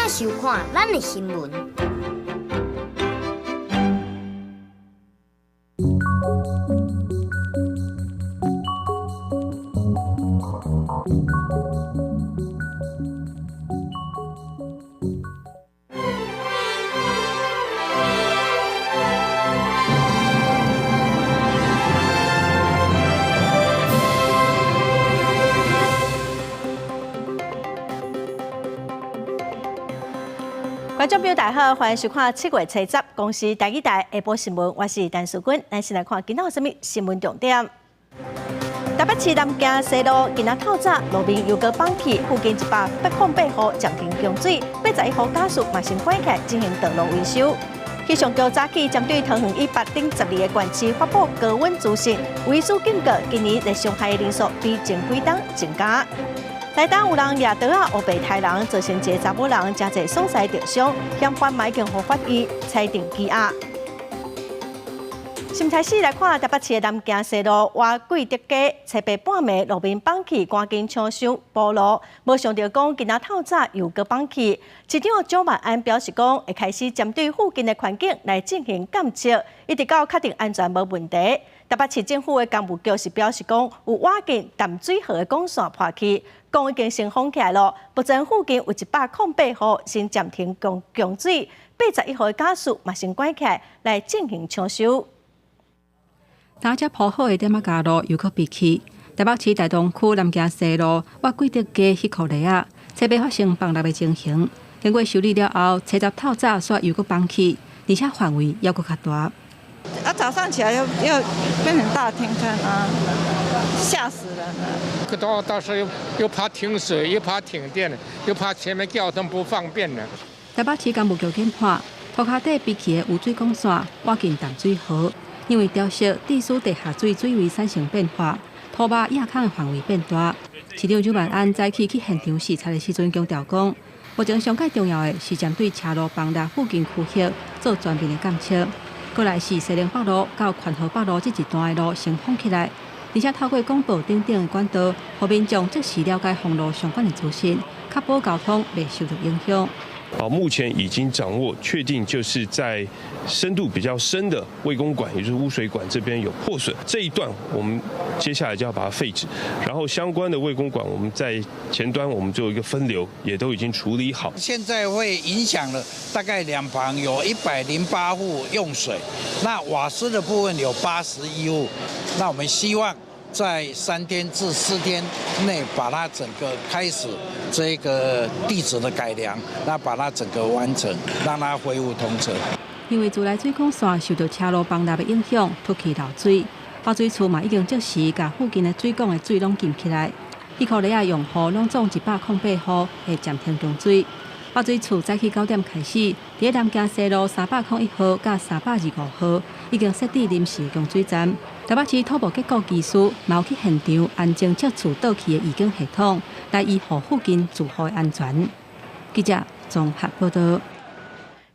快收看咱的新闻。观众朋友大家好，欢迎收看7月7日公司台语台下晡新闻，我是陈淑君。咱先来看今仔有啥物新闻重点。台北市南京西路今仔透早路面又搁放气，附近108户暂停供水，81户家属嘛先关起来进行道路维修。气象局早起针对桃园以北顶12个县市发布高温资讯，卫生警告今年热伤害的人数比前几冬增加。台东有人拿刀啊乌白杀人，造成一个查某人真侪伤势重伤，嫌犯已经互法医裁定羁押。新台市来看，台北市的南京西路外贵德街七八半暝路面放气，赶紧抢修补路。无想到讲今仔透早又搁放气，市长蒋万安表示讲会开始针对附近的环境来进行监测，一直到确定安全无问题。台北市政府的工务局是表示讲有挖进淡水河的管线破去，讲已经先封起来了。目前附近有108户先暂停供水，81户的家属嘛先关起来进行抢修。打只铺好的点仔街路又搁闭起，台北市大同区南京西路外贵德街迄口内啊，车被发生崩落的情形。经过修理了后，车站透早煞又搁放起，而且范围也搁较大。早上起来又变成大停坑啊，吓死人了。到时候又怕停水，又怕停电，又怕前面交通不方便了。台北市工务局检判，涂骹底闭起的污水管线挖进淡水河。因为调色地势地下水水位产生变化，土坝亚坑的范围变大。市长蒋万安早起去现场视察的时阵强调讲，目前上界重要的是针对车路崩塌附近区域做全面的监测。过来是西宁北路到宽和北路这一段的路先封起来，而且透过广播等等的管道，让民众即时了解封路相关的资讯，确保交通未受到影响。目前已经掌握确定，就是在深度比较深的卫工管，也就是污水管这边有破损，这一段我们接下来就要把它废止，然后相关的卫工管我们在前端我们做一个分流，也都已经处理好。现在会影响了大概两旁有108户用水，那瓦斯的部分有81户，那我们希望在3天至4天内把它整个开始这个地质的改良，那把它整个完成，让它恢复通车。因为自来水管线受到车路崩塌的影响，突起漏水，发水处嘛已经即时把附近的水管的水拢禁起来。伊库里亚用户拢总108户会暂停供水。发水处早起9点开始，伫南京西路301号甲325号已经设置临时供水站。台北市土木结构技师嘛有去现场安装测处倒去的预警系统，来维护附近住户的安全。记者综合报道。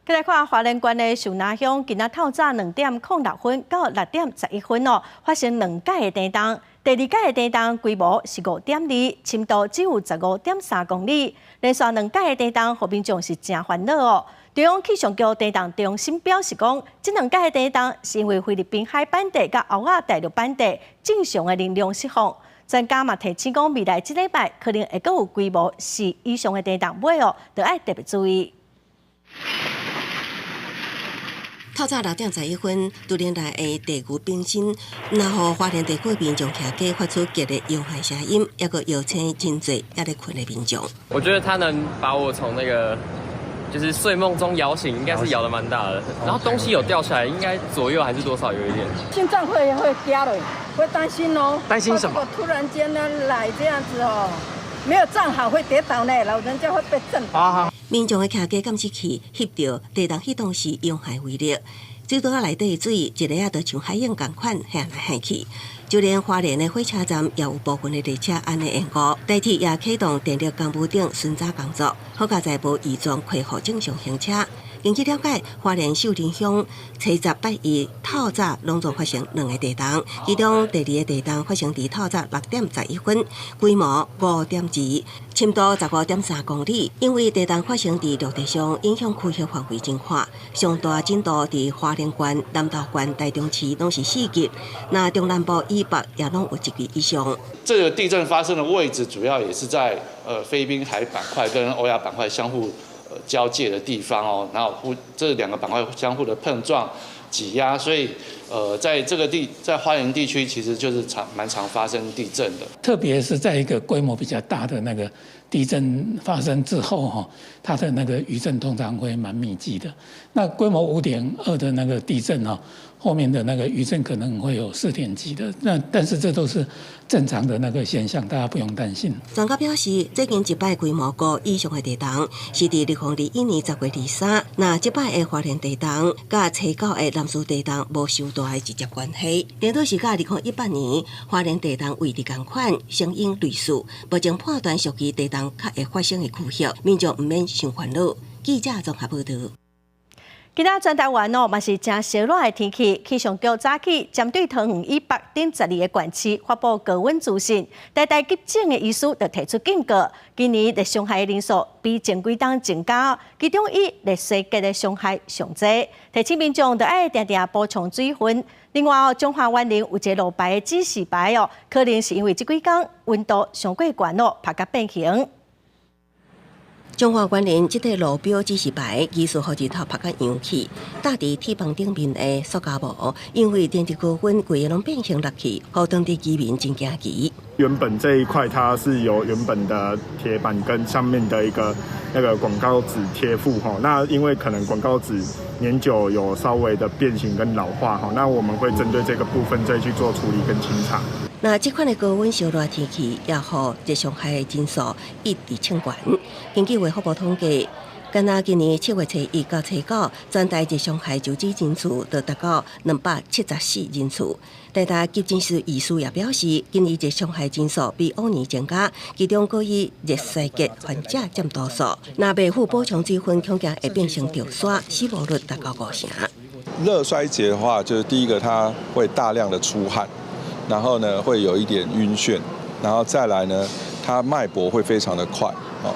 再来看花莲县的树林乡，今仔透早2点06分到6点11分哦，发生2届的地震。第2届的地震规模是5.2，深度只有15.3公里。连续2届的地震，互民众是真烦恼哦。中央气象局地震中心表示讲，这2届的地震是因为菲律宾海板地甲欧亚大陆板地正常的能量释放。专家嘛提醒讲，未来1礼拜可能会阁有规模4以上的地震尾哦，要爱特别注意。透早6点11分，都连来的地牛冰心，然后花莲地区民众徛街发出激烈摇喊声音，也个摇醒真侪也在困的民众。我觉得他能把我从那个就是睡梦中摇醒，应该是摇得蛮大的。然后东西有掉下来，应该左右还是多少有一点。心脏会加了，会担心哦。担心什么？如果突然间呢来这样子哦，没有站好会跌倒呢，老人家会被震倒。民众的徛街监视器翕到地动迄当时用海威力，水道内底的水一个都像海涌共款下来下去。就连花莲的火车站也有部分的列车安尼延误，台铁也启动电力工务等巡查工作，好佳在无异状恢复正常行车。根据了解，花莲秀林乡初108日透早拢总发生2个地震，其中第2个地震发生伫透早6点11分，规模5.2，深度15.3公里。因为地震发生伫陆地上，影响区域范围真宽，上大震度伫花莲县、南投县、台中市拢是4级，那中南部以北也拢有1级以上。这个地震发生的位置主要也是在菲律宾海板块跟欧亚板块相互交界的地方哦，然后这2个板块相互的碰撞、挤压，所以在花莲地区其实就是蛮常发生地震的。特别是在一个规模比较大的那个地震发生之后哈，它的那个余震通常会蛮密集的。那规模5.2的那个地震哈，后面的那个余震可能会有4点几的，但是这都是正常的那个现象，大家不用担心。专家表示，最近一摆规模5以上的地震是伫2021年10月23，那这摆的花莲地震甲初9的南势地震无受大的直接关系。顶多是甲2018年花莲地震位置同款，相应类似，目前判断属于地震较会发生的区域，民众唔免伤烦恼。记者综合报道。今仔全台湾嘛是真烧热的天气，气象局早起针对桃园以北等12个县市发布高温资讯，大急症的医师就提出警告，今年热伤害的人数比前几冬增加，其中以热衰竭的伤害上侪，提醒民众就爱定定补充水分。另外中华湾林有一个路牌的指示牌可能是因为这几天温度上过高拍甲变形。中华园林这块路标指示牌，技术和日头拍甲扬起，搭伫铁棚顶面的塑胶膜，因为电子高温规个拢变形落去，互当地居民真惊奇。原本这一块它是由原本的铁板跟上面的一个那个广告纸贴附哈，那因为可能广告纸年久有稍微的变形跟老化哈，那我们会针对这个部分再去做处理跟清查。那这款的高温烧热天气，也互热伤害的人数一直升悬。根据卫福部统计，敢若今年7月初1到初9，全台热伤害就诊人次就达到274人次。台大急诊室医师也表示，今年热伤害人数比往年增加，其中各以热衰竭患者占多数。那未付补充水分，恐惊会变成着沙，死亡率达到50%。热衰竭的话，就是第一个它会大量的出汗。然后呢，会有一点晕眩，然后再来呢，它脉搏会非常的快哦。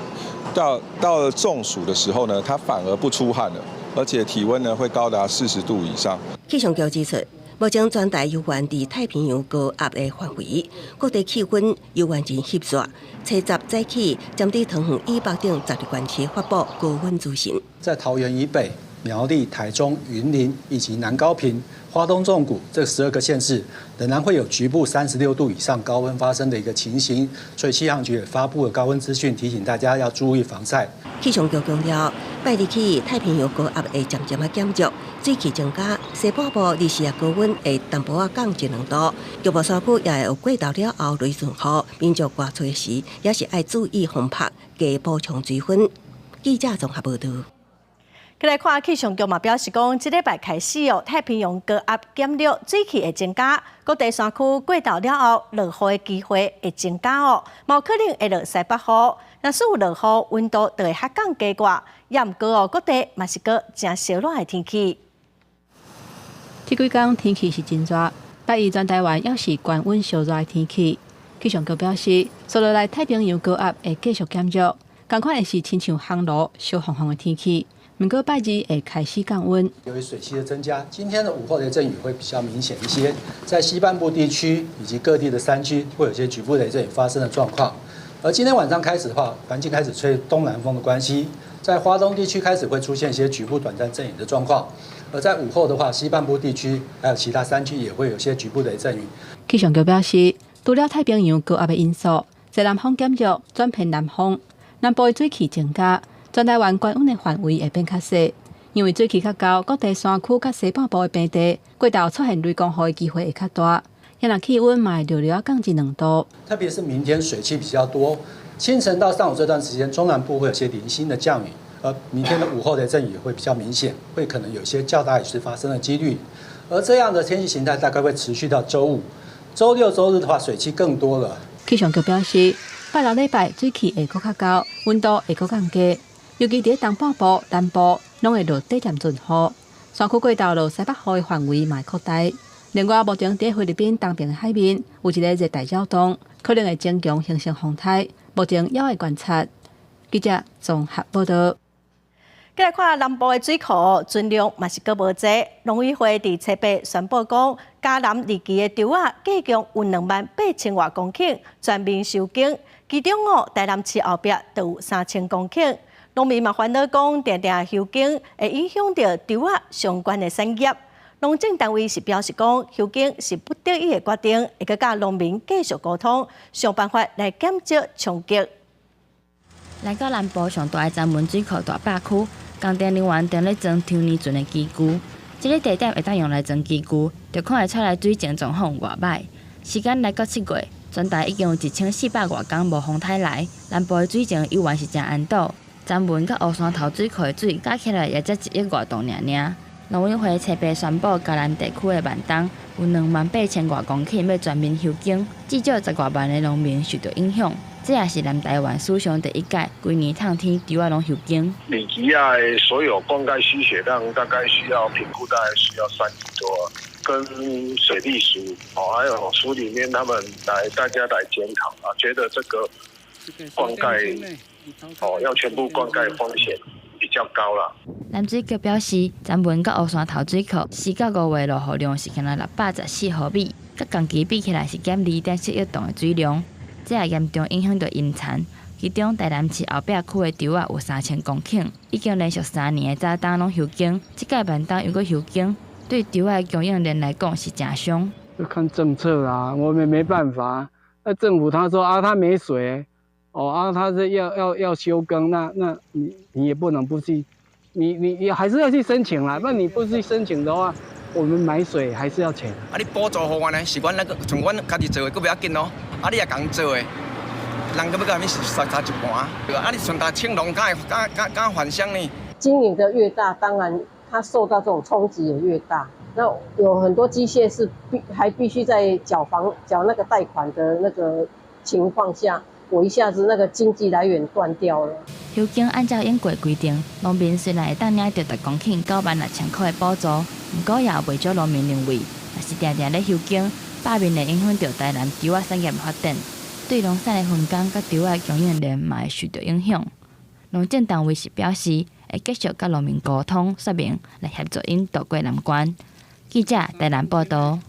到了中暑的时候呢，它反而不出汗了，而且体温呢会高达40度以上。气象局指出，目前全台有源伫太平洋高压的范围，各地气温有源真翕热。初10早起，针对桃园以北等12县市发布高温资讯。在桃园以北、苗栗、台中、云林以及南高屏、花东纵谷这12个县市，仍然会有局部36度以上高温发生的一个情形，所以气象局也发布了高温资讯，提醒大家要注意防晒。气象局强调，拜日起太平洋高压会渐渐减弱，水汽增加，西半部日时高温会淡薄降1、2度，局部山区也会有过头了后雷阵雨，民众外出时也是爱注意风拍，加补充水分。记者综合报道。再来看气象局嘛表示讲，这礼拜开始太平洋高压减弱，水汽会增加，各地山区过昼了后，落雨的机会会增加有可能会落西北雨。若是有落雨，温度就会下降加悬，也毋过各地嘛是个真烧热的天气。这几天天气是真热，拜一全台湾也是高温烧热的天气。气象局表示，接落来太平洋高压会继续减弱，同款会是亲像烘炉、烧烘烘的天气。不过拜日会开始降温，由于水汽的增加，今天的午后雷阵雨会比较明显一些，在西半部地区以及各地的山区会有些局部雷阵雨发生的状况。而今天晚上开始的话，环境开始吹东南风的关系，在花东地区开始会出现一些局部短暂阵雨的状况。而在午后的话，西半部地区还有其他山区也会有些局部雷阵雨。气象局表示，除了太平洋高压的因素，在南方减弱转偏南风，南部的水汽增加。全台湾高温的范围会变较小，因为水汽较高，各地山区甲西半部的平地，过昼出现雷公雨的机会会较大。也若气温嘛会略略降1、2度。特别是明天水汽比较多，清晨到上午这段时间，中南部会有些零星的降雨，而明天的午后雷阵雨会比较明显，会可能有些较大雨势发生的几率。而这样的天气形态大概会持续到周5、周6、周日的话，水汽更多了。气象局表示，拜6礼拜水汽会搁较高，温度会搁降低。尤其伫东半部、南部拢会落短暂阵雨。山区过道落西北雨的范围嘛扩大。另外，目前伫菲律宾东边的海面有一个热带扰动，可能会增强形成风台。目前还会观察。记者综合报道。再来看南部的水库存量嘛是阁无济，农委会伫七八宣布讲，嘉南二期的稻仔计共有28000多公顷全面收耕，其中台南市后壁就有3000公顷。农民嘛烦恼讲，定定休耕会影响到稻仔相关的产业。农政单位是表示讲，休耕是不得已的决定，会佮甲农民继续沟通，想办法来减少冲击。来到南部上大的闸门水库大坝区，工地人员正咧装抽年船的机具，这个地点会当用来装机具，就看会出来水情状况偌歹。时间来到7月，全台已经有1400多工无风台来，南部的水情依然是真安堵。闸门甲乌山头水库的水加起来也才1亿外度尔。农委会七八宣布，嘉南地区的万东有28000多公顷要全面休耕，至少10多万的农民受到影响。这也是南台湾史上第一届规年烫天稻仔拢休耕。里吉亚的所有灌溉需血量大概需要评估，大概需要3亿多，跟水利署还有署里面他们大家来检讨啊，觉得这个灌溉要全部灌溉风险比较高啦。南水局表示，闸门甲乌山头水库4到5月落雨量是仅614毫米，甲同期比起来是减2.7亿吨的水量。这也严重影响到因产，其中台南市后壁区的稻仔有3000公顷，已经连续3年的早冬拢休耕。这届万冬又搁休耕，对稻仔的供应链来讲是真伤。就看政策啦，我们没办法。那政府他说他没水，他是要休耕，那你也不能不去，你还是要去申请啦。那你不去申请的话，我们买水还是要钱。你补助予阮呢，是阮从阮家己做的，佫不要紧咯。你也共做的，人佫要甲你刷加一半，对吧？你顺大青龙，敢返乡呢？经营的越大，当然它受到这种冲击也越大。那有很多机械是还必须在缴那个贷款的那个情况下，我一下子那个经济来源断掉了。休耕按照应规规定，农民虽然会当领到10公顷96000块的补助，不过也未少农民认为，若是定定咧休耕，百面会影响到台南稻仔产业发展，对农产的分工甲稻仔供应链嘛会受到影响。农政单位是表示，会继续甲农民沟通说明，来协助因渡过难关。记者台南报道。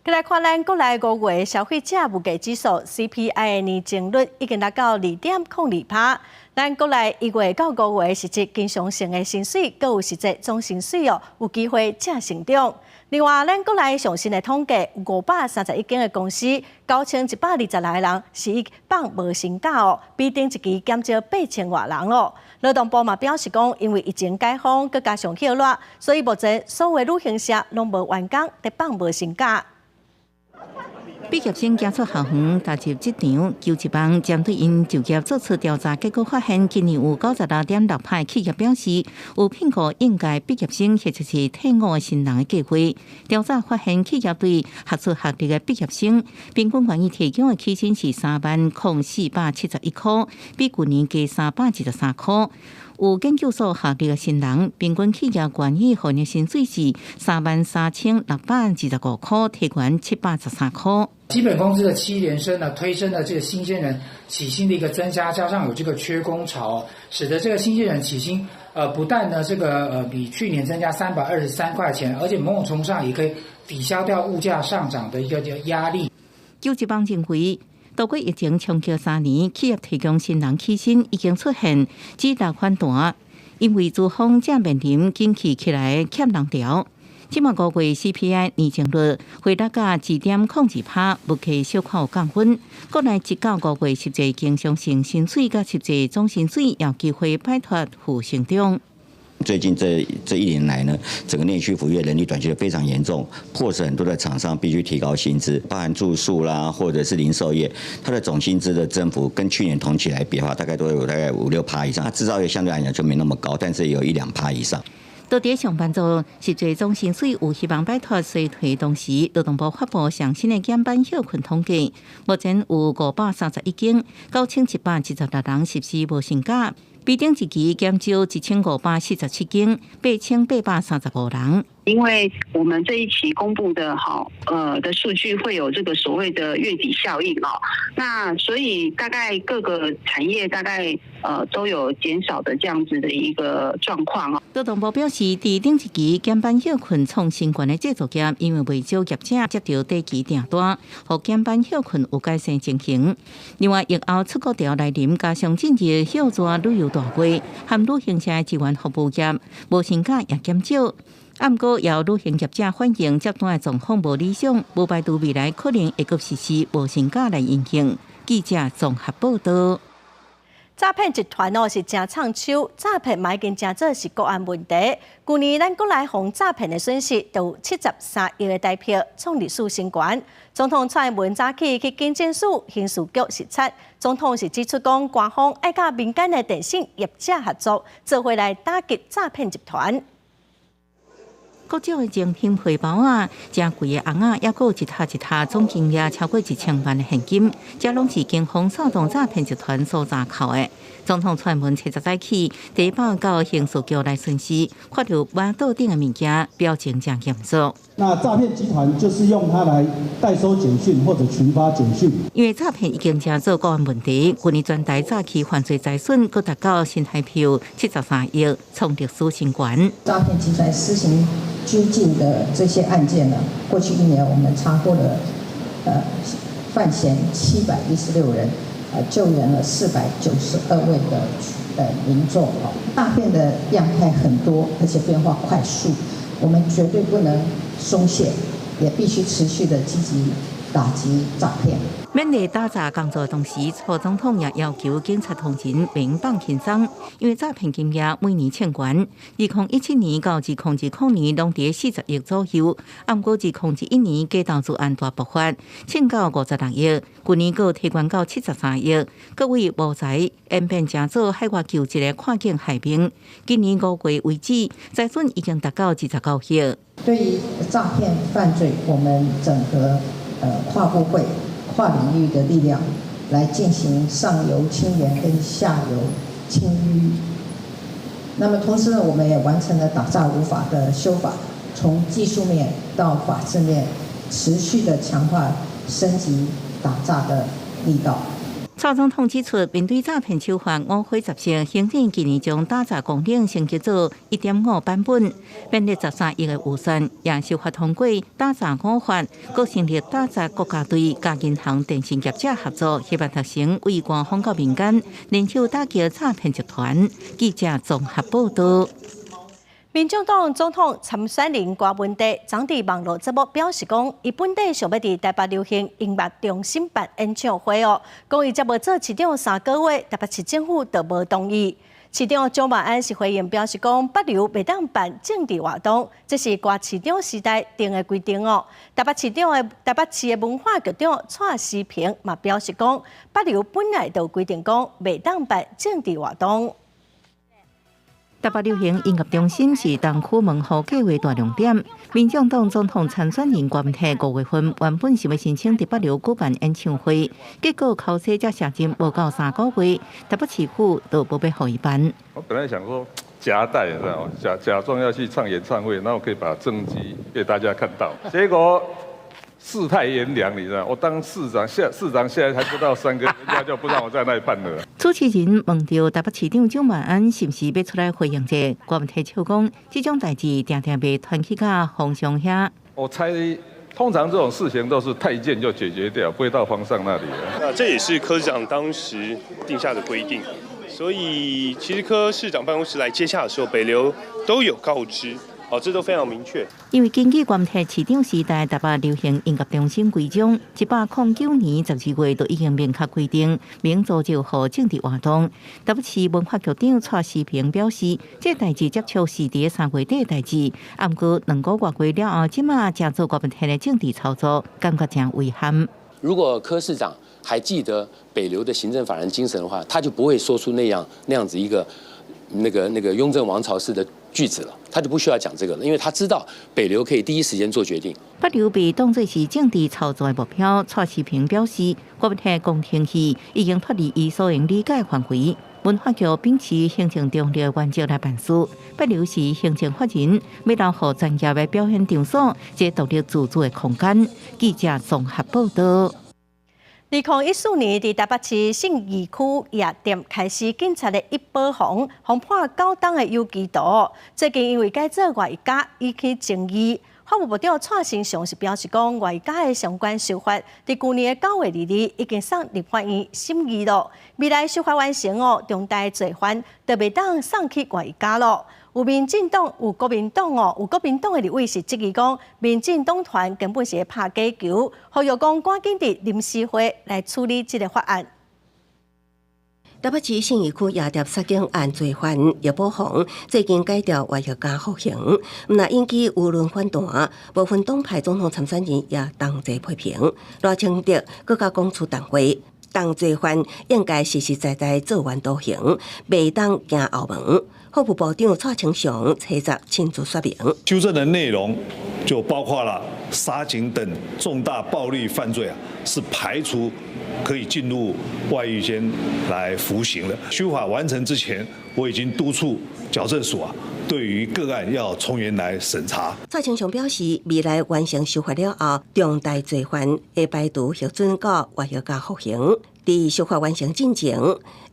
再来看咱国内5月消费者物价指数 CPI 的年增率已经达到2.02%。咱国内1月到5月实质经常性的薪水，阁有实质总薪水有机会正成长。另外，咱国内上新的统计，531间的公司，9120来人是已放无薪假比顶一期减少8000多人咯。劳动部嘛表示讲，因为疫情解封，佮加上歇热，所以目前所有旅行社拢无员工得放无薪假。毕业生加出校园踏入职场，97帮针对因就业做出调查，结果发现今年有96.6%企业表示有聘雇应届毕业生或者是退伍的新人的计划。调查发现，企业对学术学历的毕业生平均愿意提供的起薪是30471块，比去年加313块。有研究所学历的新人，平均企业愿意付的薪水是33625块，提悬713块。基本工资的7连升呢，推升了这个新鲜人起薪的一个增加，加上有这个缺工潮，使得这个新鲜人起薪不但呢比去年增加323块钱，而且某种程度上也可以抵消掉物价上涨的一个压力。91帮认为，多过疫情冲击3年，企业提供新人起薪已经出现质大反弹，因为资方正面临景气起来欠人调。今麦5月 CPI 年增率回达到2.02%，物价小可有降温。国内1到5月实际经常性薪水甲实际总薪水有机会摆脱负成长。最近这1年来呢，整个内需服务业人力短缺非常严重，迫使很多的厂商必须提高薪资，包含住宿啦，或者是零售业，它的总薪资的增幅跟去年同期来比的话，大概都有大概5-6%以上。它制造业相对来讲就没那么高，但是也有1-2%以上。到底上班族实际总薪水有希望摆脱衰退，同时劳动部发布上新的减班休困统计，目前有531间9716人实施无薪假，比顶一期减少1547件，8835人。因为我们这一期公布的的数据会有这个所谓的月底效应那所以大概各个产业大概都有减少的这样子的一个状况劳动部表示，伫顶一期减班休困创新高的制作业，因为未少业者接到短期订单，互减班休困有改善情形。另外，疫后出国潮来临，加上近日休抓旅游大会，和旅行社支援服务业无成价也减少。不过，有旅行业者反映接单的状况无理想，无排除未来可能会搁实施无成价来运行。记者综合报道。诈骗集团是真唱手，诈骗嘛已经真做是国安问题。去年咱国内防诈骗的损失有73亿的台票，创历史新高。总统蔡英文早起去警政署刑事局视察，总统是指出讲，官方爱甲民间的电信业者合作，做伙来打击诈骗集团。各种的精品皮包真贵的红也有一沓一沓，总金额超过1000万的现金，这拢是警方扫动诈骗集团所查扣的。总统蔡英文70早起提报到刑事局来巡视，看到挖倒顶的物件，表情真严肃。那诈骗集团就是用它来代收简讯或者群发简讯。因为诈骗已经真做国安问题，去年全台诈欺犯罪财损高达到新台币73亿，创历史新高。诈骗集团施行拘禁的这些案件呢，过去1年我们查获了犯嫌716人，救援了492位的民众。诈骗的样态很多，而且变化快速，我们绝对不能松懈，也必须持续的积极打击诈骗。免在打诈工作同时，蔡总统也要求警察同仁免放轻松，因为诈骗金额每年千元。2017年到2020年拢伫40亿左右，不过2021年假投资案大爆发，欠到56亿，去年又提悬到73亿。各位无才演变成做海外救一个跨境海兵，今年5月为止，财损已经达到29亿。对于诈骗犯罪，我们整合跨部会、跨领域的力量来进行上游清廉跟下游清淤。那么同时呢，我们也完成了打诈五法的修法，从技术面到法制面，持续的强化升级打诈的力道。蔡总统指出，面对诈骗手法误会十成，行政今年将打诈功能升级做1.5版本，编列13亿的预算，也修法通过打诈5法，各成立打诈国家队，甲银行、电信业者合作，希望达成为官方到民间联手打击诈骗集团。记者综合报道。民众党总统参选人郭文德昨伫网络节目表示讲，伊本地想要伫台北流行音乐中心办演唱会讲伊才无做市长3个月，台北市政府就无同意。市长蒋万安是回应表示讲，北流袂当办政治活动，这是郭市长时代定的规定台北市的文化局长蔡思平嘛表示讲，北流本来就规定讲袂当办政治活动。台北流行音乐中心是东区门户计划大亮点。民众党总统参选人郭文泰5月份原本是要申请伫北流举办演唱会，结果考试才写进无到3个月，台北市府都无要予伊办。我本来想说夹带，你知道吗？假装要去唱演唱会，然后可以把政绩给大家看到，结果世态炎凉，你知道，我当市长现在还不到3个月，人家就不让我在那里办了。主持人问到台北市长蒋万安是不是要出来回应这，郭文泰笑讲，这种代志常常被传去到皇上遐。我猜，通常这种事情都是太监就解决掉，不会到皇上那里了。那这也是柯市长当时定下的规定，所以其实柯市长办公室来接洽的时候，北流都有告知。这都非常明确。因为根据关台市长时代台北流行音乐中心规章，109年12月都已经明确规定，免组织和政治活动。台北市文化局长蔡思平表示，这代志接触是伫3月底的代志，不过2个月过了后，即马才做国民党的政治操作，感觉真遗憾。如果柯市长还记得北流的行政法人精神的话，他就不会说出那样子一个那个雍正王朝式的句子了，他就不需要讲这个了，因为他知道北流可以第一时间做决定。北流被当作是政治操作的目标，蔡世平表示，国民党公听器已经脱离伊所能理解范围，文化局秉持行政中立原则来办事，不留是行政法人，要留予专业的表现场所一独立自主的空间。记者综合报道。2014年，伫台北市信义区夜店开始警察的一保防破9档的有期徒，最近因为改做外加引起争议。法务部长蔡成祥是表示讲，外加的相关修法，伫去年的9月2日已经送立法院审议了。未来修法完成重大罪犯就袂当送去外加了。有民进党、有国民党有国民党的立委是质疑讲，民进党团根本是拍假球，呼吁讲赶紧伫临时会来处理这个法案。台北市信义区夜店杀警案罪犯叶宝宏最近改调外役加服刑，那引起舆论反弹，部分党派总统参选人也同齐批评，罗清德更加讲出重话，当罪犯应该实实在在做完徒刑，袂当行后门。法务部长蔡成祥车闸亲自说明，修正的内容就包括了杀警等重大暴力犯罪是排除可以进入外狱监来服刑的。修法完成之前，我已经督促矫正署对于个案要从严来审查。蔡成祥表示，未来完成修法了后，重大罪犯会排除核准到外役加服刑。伫修法完成进前，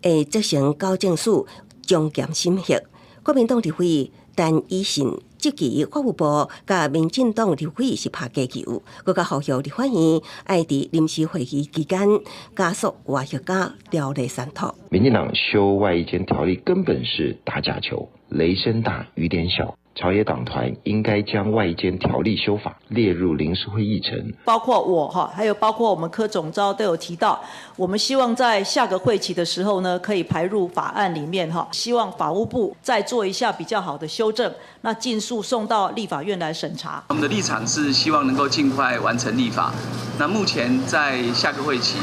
会执行矫正署将检审核。国民党立委但以信即期法务部甲民进党立委是拍假球，佮甲呼吁立法院爱伫临时会议期间加速外役加条例删除。民进党修外役监条例根本是打假球，雷声大雨点小。朝野党团应该将外役监条例修法列入临时会议程，包括我还有包括我们柯总召都有提到，我们希望在下个会期的时候呢，可以排入法案里面希望法务部再做一下比较好的修正，那尽速送到立法院来审查。我们的立场是希望能够尽快完成立法，那目前在下个会期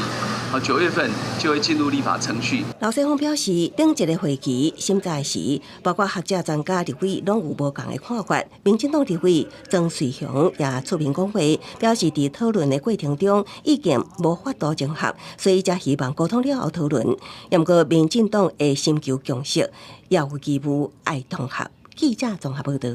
9月份就会进入立法程序。刘世峰表示，顶一个会期审查时，包括学者、专家、立委拢有无共的看法。民进党立委曾瑞雄也出面讲话，表示伫讨论的过程中意见无法度整合，所以才希望沟通了后讨论。不过民进党会寻求共识，也有义务爱统合。记者综合报道。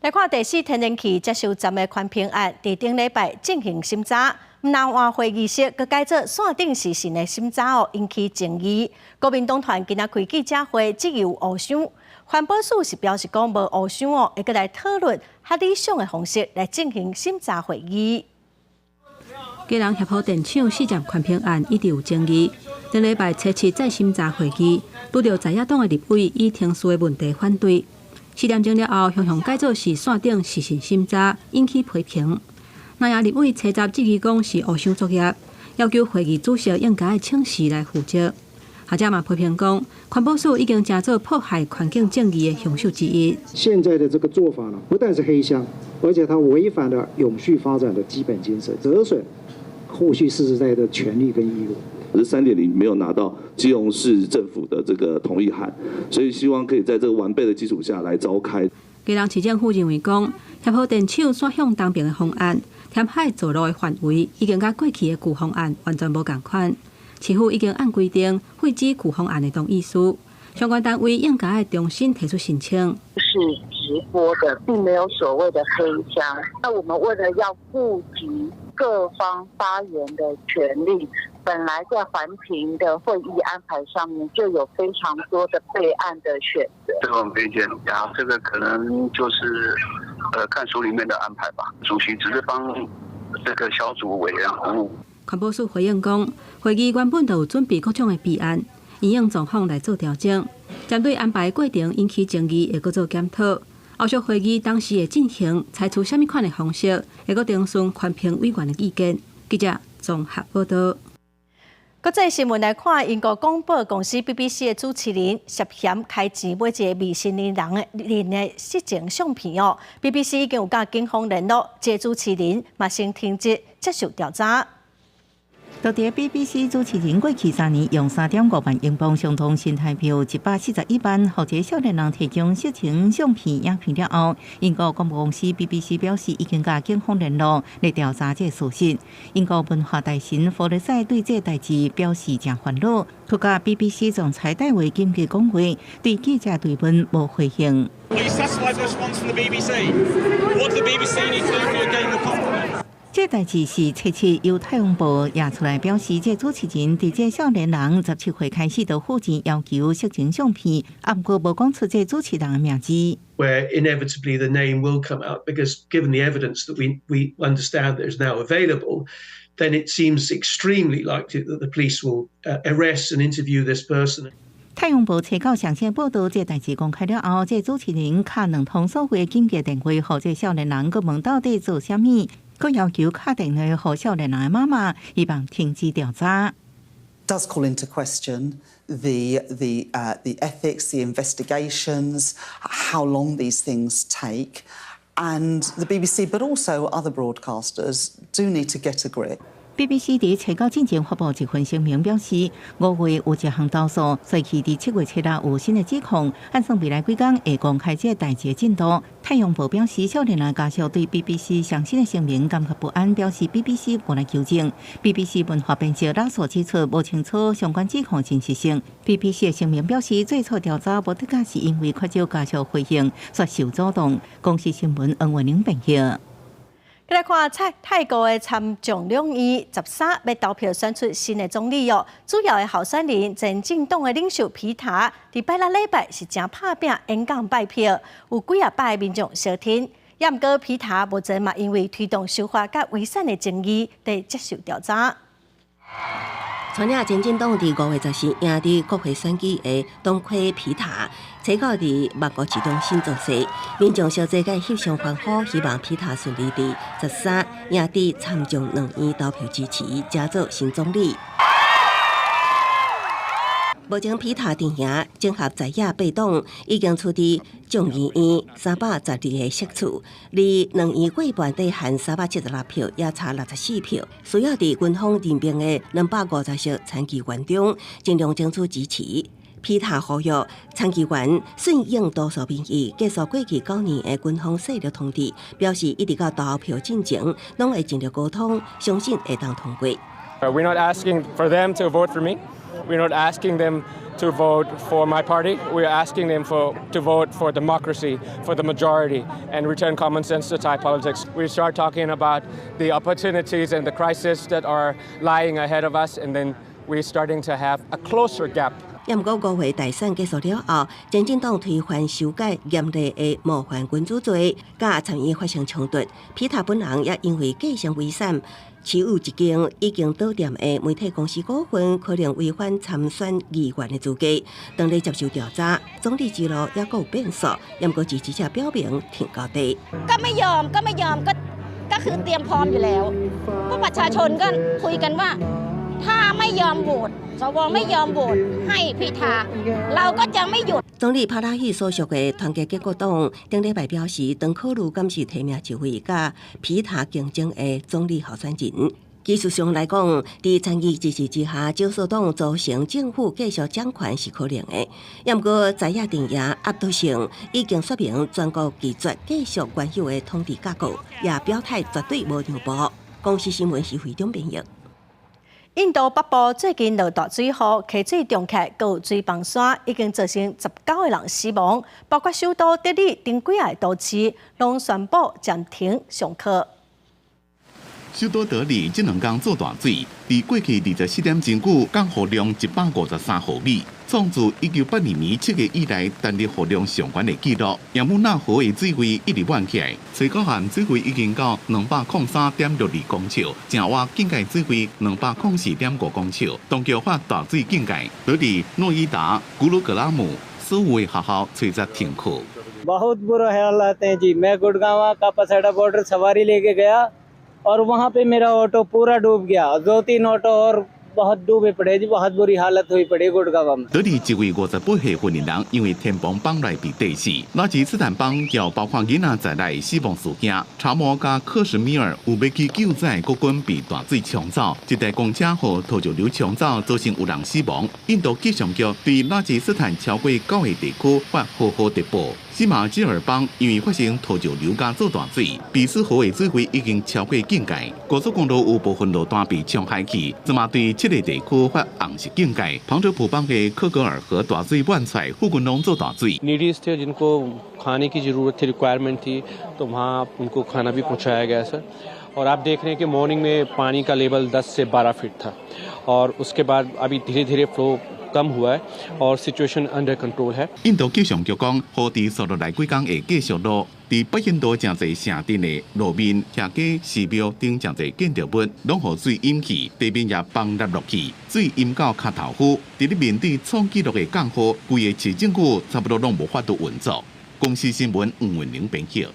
来看第4天然气接收站的宽频案，伫顶礼拜进行审查。南华会议室佮改做线顶视讯的审查引起争议。国民党团今仔开记者会，质疑有误想。环保署是表示讲无误想会佮来讨论较理想的方式来进行审查会议。基隆协和电厂4站宽频案一直有争议，顶礼拜初7再审查会议，拄到在野党的立委以停事的问题反对。4点钟了后，向改做是线顶视讯审查，引起批评。那也立委车闸质疑讲是误想作业，要求会议主席应该请示来负责。学者嘛批评讲，环保署已经加做迫害环境正义的凶手之一。现在的这个做法呢，不但是黑箱，而且它违反了永续发展的基本精神，折损后续世代的权利跟义务。可是3.0没有拿到基隆市政府的这个同意函，所以希望可以在这个完备的基础下来召开。基隆市政府认为讲，协和电厂线向东边的方案，填海造路的范围已经甲过去的旧方案完全无同款。市府已经按规定废止旧方案的同意书，相关单位应该重新提出申请。是直播的，并没有所谓的黑箱。那我们为了要顾及各方发言的权利，本来在环评的会议安排上面就有非常多的备案的选择。这个我们意见这个可能就是看书里面的安排吧。主席只是帮这个小组委员服务。环保署回应讲，会议原本就有准备各种的备案，因应状况来做调整。针对安排过程引起争议，会搁做检讨。后续会议当时会进行，采取什么款的方式，会搁听询环评委员的意见。记者综合报道。国际新闻来看，英国广播公司 BBC 的主持人涉嫌开钱买一个未成年人的色情相片BBC 已经有甲警方联络，这主持人嘛先停职接受调查。到底 BBC 主持人过去3年用3.5万英镑，相当新台币141万，或者少年人提供色情相片影片了后，英国广播公司 BBC 表示已经甲警方联络来调查这事实。英国文化大臣弗雷塞对这代志表示真烦恼，佮甲 BBC 总裁戴维紧急讲话，对记者追问无回应。这代志是七七由太阳报也出来表示，这主持人伫这少年人17岁开始就付钱要求色情相片，啊，不过无讲出这主持人的名字。Where inevitably the name will come out, because given the evidence that we understand that is now available, then it seems extremely likely that the police will arrest and interview this person. 太阳报找到详细报道，这代志公开了后，这主持人敲2通所谓紧急电话，或者少年人佮问到底做啥物。佢要求敲電話給少年人嘅媽媽，希望停止調查。Does call into question the ethics, the investigations, how long these things take, and the BBC, but also other broadcasters do need to get a grip.BBC 伫查到之前发布一份声明，表示5月有一项投诉，所以伫7月7日有新的指控，按算未来几天会公开这代志的进度。太阳报表示，少年人家属对 BBC 上新的声明感觉不安，表示 BBC 无来纠正。BBC 文化编辑拉索指出，无清楚相关指控真实性。BBC 的声明表示，最初调查无得假是因为缺少家属回应，说受阻动。公司新闻恩惠宁编辑。来看泰国的参众两院13要投票选出新的总理哦。主要的候选人前进党的领袖皮塔，伫拜六礼拜是真拍拼演讲拜票，有几啊百民众相挺。也毋过皮塔目前嘛因为推动修法甲违宪的争议，得接受调查。参领前进党伫5月14日赢伫国会选举的东魁皮塔，采购伫万国启动新造势，民众小姐甲翕相欢呼，希望皮塔顺利伫13赢伫参众2院投票支持，加做新总理。目前皮塔阵营整合在野八党，已经出伫众议院312个席次，离2院过半底限376票，也差64票，需要伫军方任命的250席参议员中，尽量争取支持。皮塔呼吁参议员顺应多数民意，结束过去9年的军方势力统治，表示一直到投票进前，拢会尽力沟通，相信会当通过。We're not asking for them to vote for me. We're not asking them to vote for my party. We're asking them to vote for democracy, for the majority, and return common sense to Thai politics. We start talking about the opportunities and the crises that are lying ahead of us, and then we're starting to have a closer gap.也毋过5月大选结束了后，前进党推翻修改严厉的冒犯君主罪，甲参议发生冲突。皮塔本人也因为继承违宪，持有一间已经倒店的媒体公司股份，可能违反参选议员的资格，当咧接受调查。总理之路也有变数，也毋过支持者表明挺到底。ก็ไม่ยอมก็คือเตรียมพร้อมอยู่แล้วเพราะประชาชนก็คุยกันว่าถ้าไม่ยอมโหวตสวไม่ยอมโหวตให้พิธาเราก็จะไม่หยุด总理帕拉希所属的团结结果党顶礼拜表示，当考虑敢是提名一位甲皮塔竞争的总理候选人。技术上来讲，伫参议支持之下，少数党组成政府继续掌权是可能的。也毋过在野阵营压倒性已经说明全国拒绝继续原有的统治架构，也表态绝对无让步。公司新闻是非常编译。印度北部最近落大水雨，溪水中起，有水崩山，已经造成19个人死亡，包括首都德里等几个都市，拢宣布暂停上课。首都德里这2天做大水，伫过去24点钟久，降雨量153毫米，创自1982年7月以来单日雨量上悬的纪录。杨木纳河的水位一直满起来，最高限水位已经到203.62公尺，正洼警戒水位204.5公尺，当局发大水警戒。德里、诺伊达、古鲁格拉姆所有的学校随即停课。बहुत बुरा हालात हैं जी। मैं गुड़गांव का पसेड़ा बॉर्डर सवारी लेके गया और वहाँ पे मेरा ऑटो पूरा डूब गया। 2-3 ऑटो और बहुत डूबे पड़े जी, बहुत बुरी हालत हुई पड़ी गुड़गांव में。德里一位58岁婚姻人因为天崩帮内被逮死，拉吉斯坦邦有包括囡仔在内死亡事件。查摩加克什米尔有要去救灾国军被大水冲走，一台公车和土石流冲走，造成有人死亡。印度气象局对拉吉斯坦超过9个地区发好好特报。西马吉尔邦因为发生土石流加做大水，被水河的水位已经超过境界，高速公路有部分路段被冲海去，芝麻对7个地区发红色警戒。旁遮普邦的科格尔河大水漫出，附近拢做大水。नीडीज थे जिनको खाने की जरूरत थी, रिक्वायरमेंट थी, तो वहाँ उनको खाना भी पहुँचाया गया सर। और आप देख रहे हैं कि मॉर्निंग में पानी का लेवल 10 से 12 फीट था और उसके बाद अभी धीरे धीरे फ्लो कम हुआ है और सिचुएशन अंडर कंट्रोल है। 印度气象局讲，雨地续落来几天会继续落。伫北印度真侪城镇的路面、斜街、寺庙顶真侪建筑物，拢予水淹去，地面也崩塌落去，水淹到脚头夫。伫咧面对创纪录的降雨，规个市政府差不多拢无法度运作。公司新闻黄文玲编辑。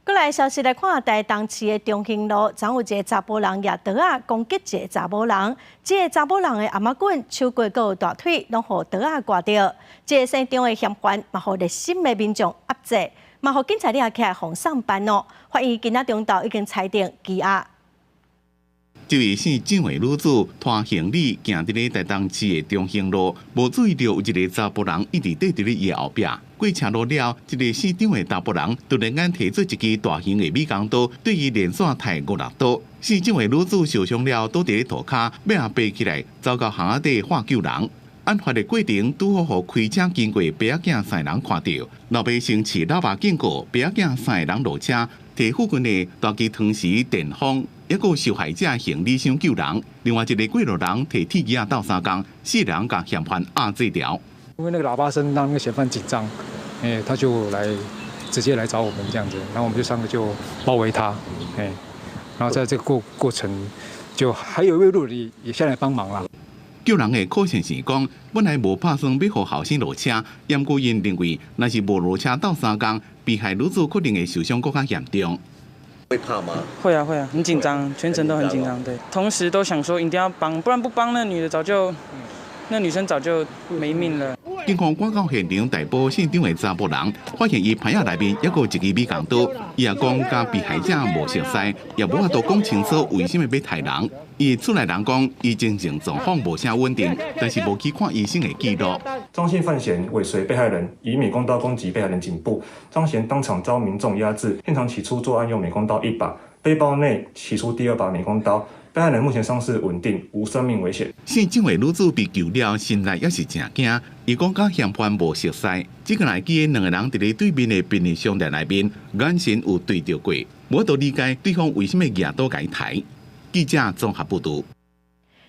过来消息来看，台东市的中兴路，昨有一个查甫人拿刀仔攻击一个查某人，这个查某人的阿妈棍、手骨佮大腿拢互刀仔刮掉。这个现场的嫌犯嘛，互热心的民众压制，嘛互警察抓起来放上班哦。法院今仔中昼已经裁定羁押。这位姓郑的女子拖行李行伫咧台东市的中兴路，无注意到有一个查甫人一直缀伫咧伊后壁。过车路了，一个市长的查甫人突然间提出一支大型的美工刀，对伊连续刣5-6刀。市长的女子受伤了，倒伫咧涂骹，尾后爬起来，走到巷仔底喊救人。案发的过程拄好，互开车经过白仔囝3个人看到，老爸先饲喇叭警告白仔囝3个人落车，摕附近的大机汤匙、电风，还有受害者行李箱救人。另外一个过路人摕铁椅斗3工，4人甲嫌犯压制掉。因为那个喇叭声让那个嫌犯紧张，他就直接来找我们这样子，然后我们就3个就包围他，然后在这个过程，就还有一位路人也下来帮忙啦。救人的柯先生讲，本来无打算要互后生落车，严过因认为，若是无落车斗3工，被害女子可能会受伤更加严重。会怕吗？会啊，很紧张，全程都很紧张，对。同时都想说一定要帮，不然不帮那女生早就没命了。警方赶到现场逮捕现场的查甫人，发现伊牌仔内面还有一支美工刀。伊也讲，甲被害者无熟悉，也无法度讲清楚为什么要杀人。伊的厝内人讲，伊精神状况无啥稳定，但是无去看医生的记录。张姓犯嫌尾随被害人，以美工刀攻击被害人颈部，张嫌当场遭民众压制，现场起出作案用美工刀1把，背包内起出第2把美工刀。被害人目前伤势稳定，无生命危险。姓郑的女子被救了，心内也是真惊。伊讲甲嫌犯无熟悉，只个来记的2个人伫咧对面的便利商店内面，眼神有对着过，无法度理解对方为什么举刀甲伊刣。记者综合报道。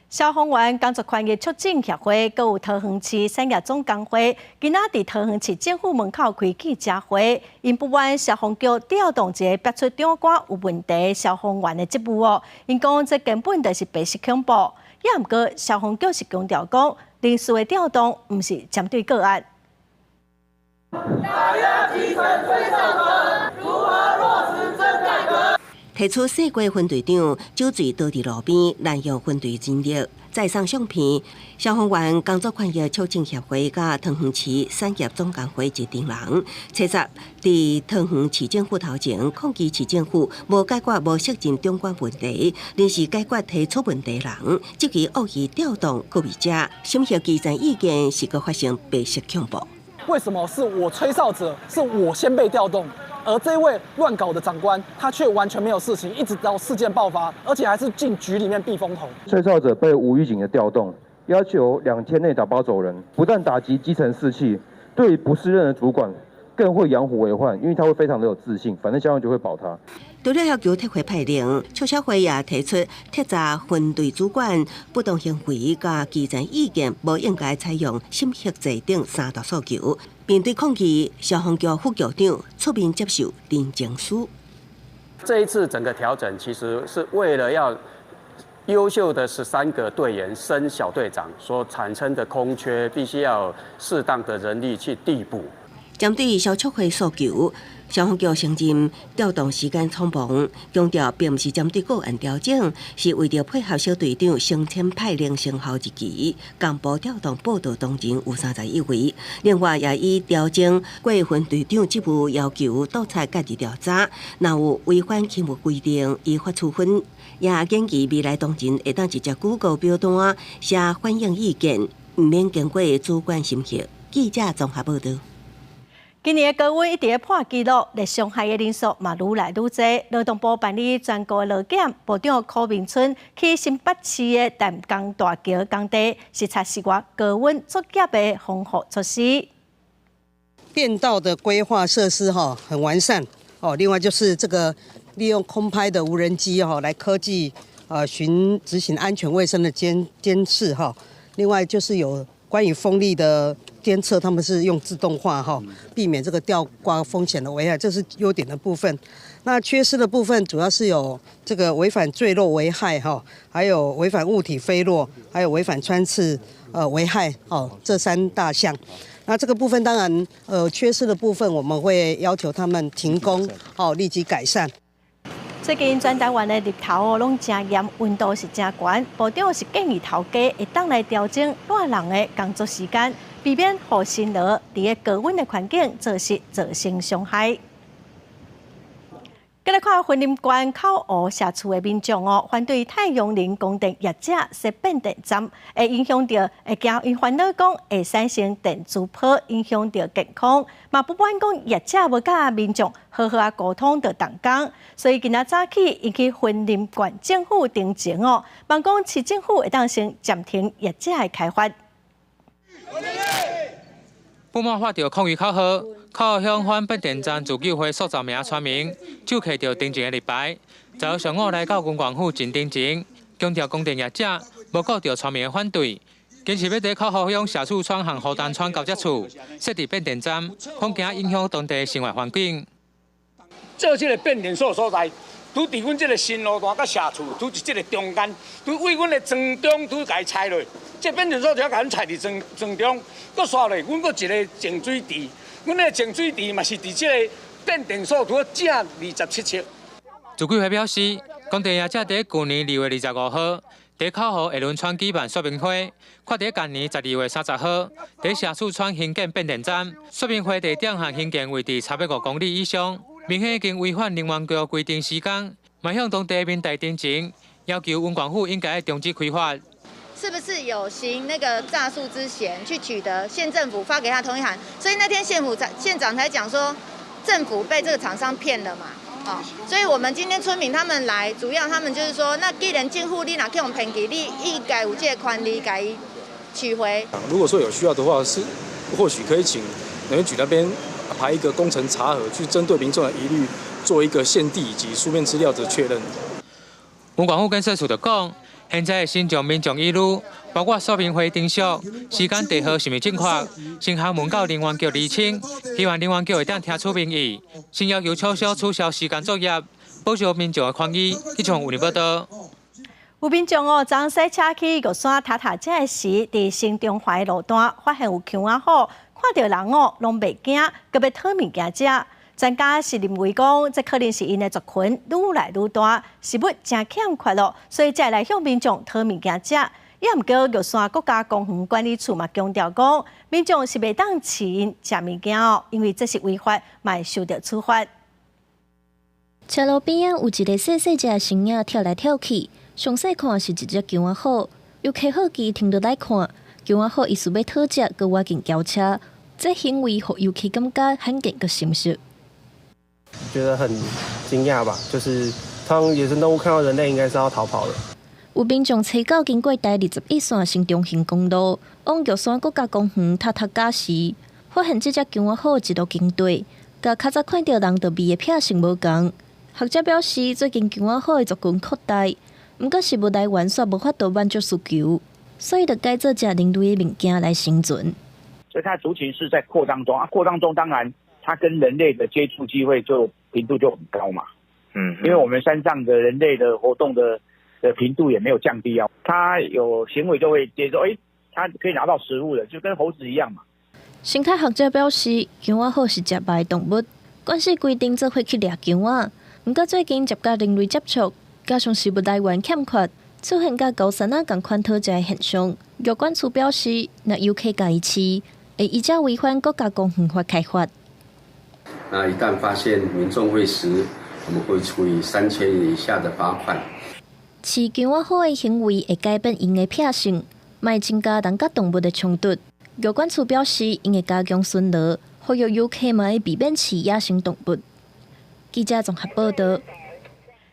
消防员工作权益促进协会，佮有桃园市产业总工会，今仔伫桃园市政府门口开记者会，因不满消防局调动一个别出长官有问题消防员的职务哦。因讲这根本就是白色恐怖，也毋过消防局是强调讲，人事的调动毋是针对个案。打压基层最上层，如何落实真改革？提出四国分队长酒醉倒伫路边，滥用分队权力，再送相片。消防员工作权益促进协会甲桃园市产业总工会一群人，七十伫桃园市政府头前抗议市政府无解决无适任长官问题，临时解决提出问题人，即期恶意调动告密者，审核基层意见是个发生白色恐怖。为什么是我吹哨者，是我先被调动？而这位乱搞的长官，他却完全没有事情，一直到事件爆发，而且还是进局里面避风头。吹哨者被无预警的调动，要求2天内打包走人，不但打击基层士气，对不适任的主管更会养虎为患，因为他会非常的有自信，反正消防局会保他。除了要求撤回派令，促销会也提出撤查分队主管不当行为甲基层意见无应该采用审核制等3大诉求。面对抗议，消防局副局长出面接受认证书。这一次整个调整其实是为了要优秀的13个队员升小队长所产生的空缺，必须要有适当的人力去递补。针对消促会诉求，消防局承认调动时间匆忙，强调并不是针对个案调整，是为了配合小队长升迁派令生效日期，公布调动报道同仁有31位。另外，也以调整过分队长职务要求督察家己调查，若有违反勤务规定，依法处分。也建议未来同仁会当直接举报表单，写反映意见，唔免经过主管审核。记者综合报道。今年的高温一直破纪录，热伤害的人数嘛愈来愈多。劳动部办理全国劳检，部长柯明春去新北市的淡江大桥工地视察示外高温作业的防护措施。电道的规划设施很完善哦，另外就是这个利用空拍的无人机来科技执行安全卫生的监视另外就是有关于风力的监测，他们是用自动化避免这个吊挂风险的危害，这是优点的部分。那缺失的部分主要是有这个违反坠落危害还有违反物体飞落，还有违反穿刺危害这3大项。那这个部分当然缺失的部分，我们会要求他们停工立即改善。最近全台湾的日头拢真炎，温度是真高。部长是建议头家会当来调整热人的工作时间，避免让辛劳伫个高温的环境造成伤害。再来看云林县口湖社区的民众反对太阳能供电业者设变电站，会影响到因烦恼讲会产生电磁波，影响到健康。嘛不满讲业者无甲民众好好沟通到动工，所以今仔早起引起云林县政府定情望讲市政府会当先暂停业者的开发。不满发到抗议口号，口向反变电站自救会数十名村民手揢着定情的立牌，昨上午来到公馆府进定情，强调供电业者无顾到村民的反对，坚持要伫口号向社区村和河丹村交接处设置变电站，恐惊影响当地的生活环境。做这个变电所在，拄伫阮这个新路段甲社区，拄伫这个中间，拄为阮的庄中拄甲伊拆落。这变电所就要甲阮拆伫庄中，搁刷落，阮搁一个净水池，阮的净水池嘛是伫这个变电所拄正27尺。自救会表示，供电业者伫去年2月25号，伫口湖下仑村举办说明会，看伫今年12月30号，伫社区村兴建变电站，说明会地点和兴建位置差不多5公里以上，明显已经违反能源局规定时间，迈向当地民代定情，要求温管府应该终止开发。是不是有行那个诈术之嫌去取得县政府发给他同意函？所以那天县长才讲说，政府被这个厂商骗了嘛，所以我们今天村民他们来，主要他们就是说，那既然政府你哪去用骗去，你应该有这个权利该取回。如果说有需要的话，是或许可以请能源局那边排一个工程查核，去针对民众的疑虑做一个现地以及书面资料的确认。温管府建设处就讲。现在先将民众疑虑，包括说明会定数、时间地号是否正确，先敲问到能源局厘清，希望能源局会当听取民意，先要求取消时间作业，保障民众的权益。以上有报道。有民众昨洗车去玉山塔车时，伫新中华路段发现有枪仔虎，看到人拢袂惊，搁要讨物件食。专家是认为讲，这可能是因的族群愈来愈大，食物真欠缺咯，所以才来向民众讨物件食。也毋过玉山国家公园管理处嘛强调讲，民众是袂当饲因食物件因为这是违法，嘛会受到处罚。车路边有一个细细只身影跳来跳去，详细看是一只姜仔虎，游客好奇停落来看，姜仔虎意思要讨食，佮我紧轿车，这行为互游客感觉罕见佮心实。觉得很惊讶吧，就是通常野生动物看到人类应该是要逃跑的。有民众车到经过第21线新中横公路，往玉山国家公园塔架时，发现这只姜仔虎一路经过，甲较早看到人着味的品性无同。学者表示，最近姜仔虎的族群扩大，毋过食物来源煞无法度满足需求，所以着改做食人类的物件来生存。所以它的族群是在扩张中扩张中当然。它跟人类的接触机会频度就很高嘛，因为我们山上的人类的活动的频度也没有降低啊，它有行为就会接受，它可以拿到食物的，就跟猴子一样嘛。生态学者表示，姜仔好是食肉的动物，惯势规定做伙去掠姜仔。不过最近接甲人类接触，加上食物来源欠缺，出现甲高山仔共款讨食的现象。药管处表示，若游客家己饲，会依照违反国家公园法开罚。那一旦发现民众喂食，我们会处以3000元以下的罚款。饲姜仔好的行为会改变因的癖性，卖增加人甲动物的冲突。药管处表示，因会加强巡逻，呼吁游客嘛会避免饲野生动物。记者综合报道。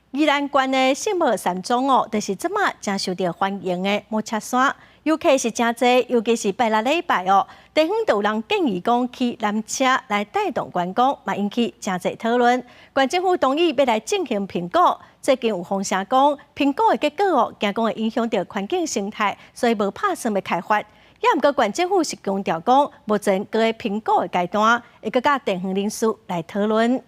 宜兰县的圣母山庄哦，就是即马真受到欢迎的摩擦山，游客是真多，尤其是拜六礼拜哦，地方就有人建议讲去南车来带动观光，嘛引起真侪讨论。县政府同意要来进行评估，最近有风声讲评估的结果哦，惊讲会影响到环境生态，所以无打算要开发。也毋过，县政府是强调讲，目前各个评估的阶段，会佮甲地方人士来讨论。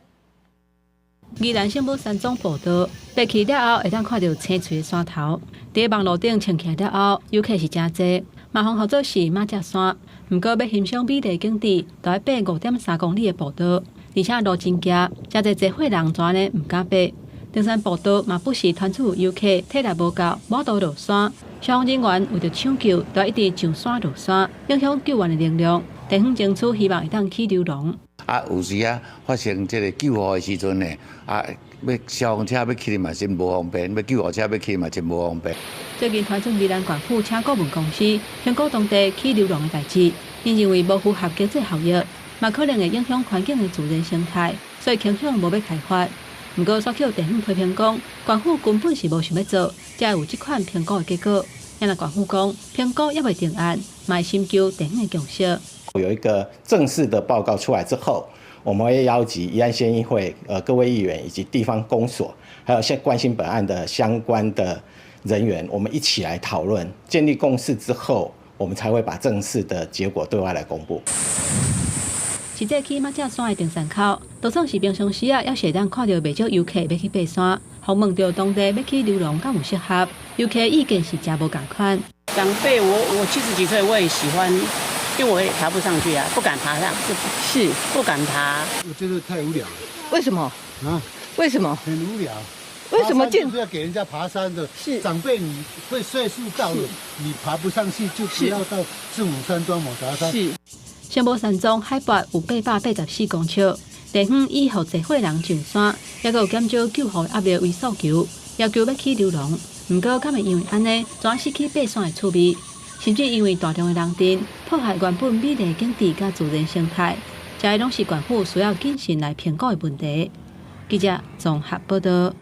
宜兰圣母山庄步道，爬去了后会当看到青翠的山头。伫网路顶穿起来了后，游客是真多。马航合作是马甲山，毋过要欣赏美丽景致，就要爬5.3公里的步道，而且路真狭，真侪坐伙人全呢毋敢爬。登山步道嘛不时传出游客体力无够，无度落山。消防人员为着抢救，就一直上山落山，影响救援的能量。地方争取希望会当起流浪。有时发生这个救护的时阵呢，要消防车要去嘛真无方便，要救护车要去嘛真无方便。最近传出宜兰县府请顾问公司评估当地起流浪的代志，因认为无符合经济效益，嘛可能会影响环境的自然生态，所以倾向无要开发。不过，所扣地方批评讲，县府根本是无想要做，才有这款评估的结果。因为县府讲，评估也未定案，嘛寻求地方的共识。有一个正式的报告出来之后，我们会邀集宜兰县议会各位议员以及地方公所，还有现关心本案的相关的人员，我们一起来讨论，建立共识之后，我们才会把正式的结果对外来公布。实际去马甲山的登山口，就算是平常时也是当看到袂少游客要去爬山。访问到当地要去流浪，敢有适合？游客意见是真无共款。长辈，我70几岁，我也喜欢，因为我也爬不上去啊，不敢爬上，是不敢爬。我觉得太无聊了。为什么？啊？为什么？很无聊。为什么就是要给人家爬山的？是长辈，你会岁数到了，你爬不上去，就不要到圣母山庄、某达山。是。圣母山庄海拔有884公尺，地方以后侪伙人上山，也有减少救护压力为诉求，要求要起流浪。不过，敢会因为安尼，全失去爬山的趣味，甚至因为大量的人阵破坏原本美丽景致甲自然生态，这些拢是县府需要谨慎来评估的问题。记者综合报道。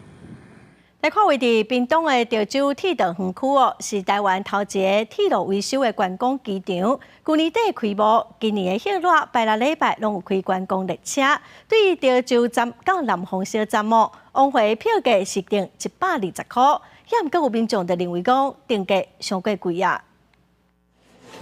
来看位伫屏东的潮州铁道园区哦，是台湾头一个铁路维修的观光机场。去年底开幕，今年的迄热拜六礼拜拢有开观光列车。对于潮州站到南丰小站哦，往回票价是定120块，也毋过有民众就认为讲定价上过贵啊。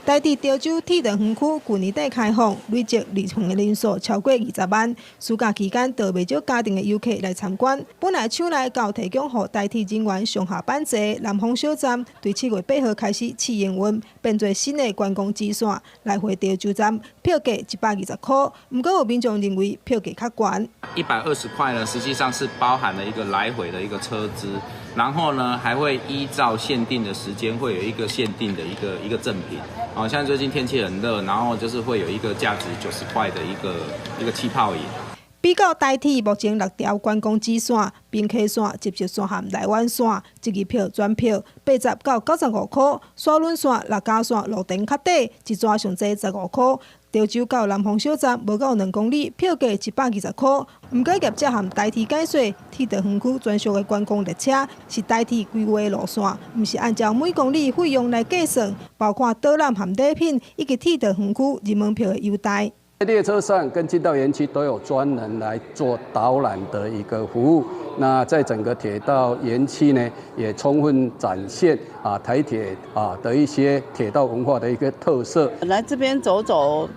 台伫潮州铁道园区去年底开放，累计入园的人数超过20万。暑假期间，就袂少家庭的游客来参观。本来厂内交提供予台铁人员上下班坐南丰小站，对7月8号开始试营运，变做新的观光支线。来回潮州站票价120块，不过有民众认为票价较悬。120块呢，实际上是包含了一个来回的一个车资。然后呢，还会依照限定的时间，会有一个限定的一个赠品。哦，像最近天气很热，然后就是会有一个价值90块的一个气泡饮。比较台铁目前6条观光支线，滨溪线、集集线和台湾线，一日票转票80到95块；沙仑线、六甲线路程较短，一抓上济15块。潮州到南丰小站无到2公里，票价120块。不过业者和台铁解说，铁道园区专属的观光列车是台铁规划的路线，不是按照每公里费用来计算，包括导览和礼品以及铁道园区入门票的优待。列车上跟进到园区都有专人来做导览的一个服务。那在整个铁道园区呢，也充分展现台铁的一些铁道文化的一个特色。来这边走走，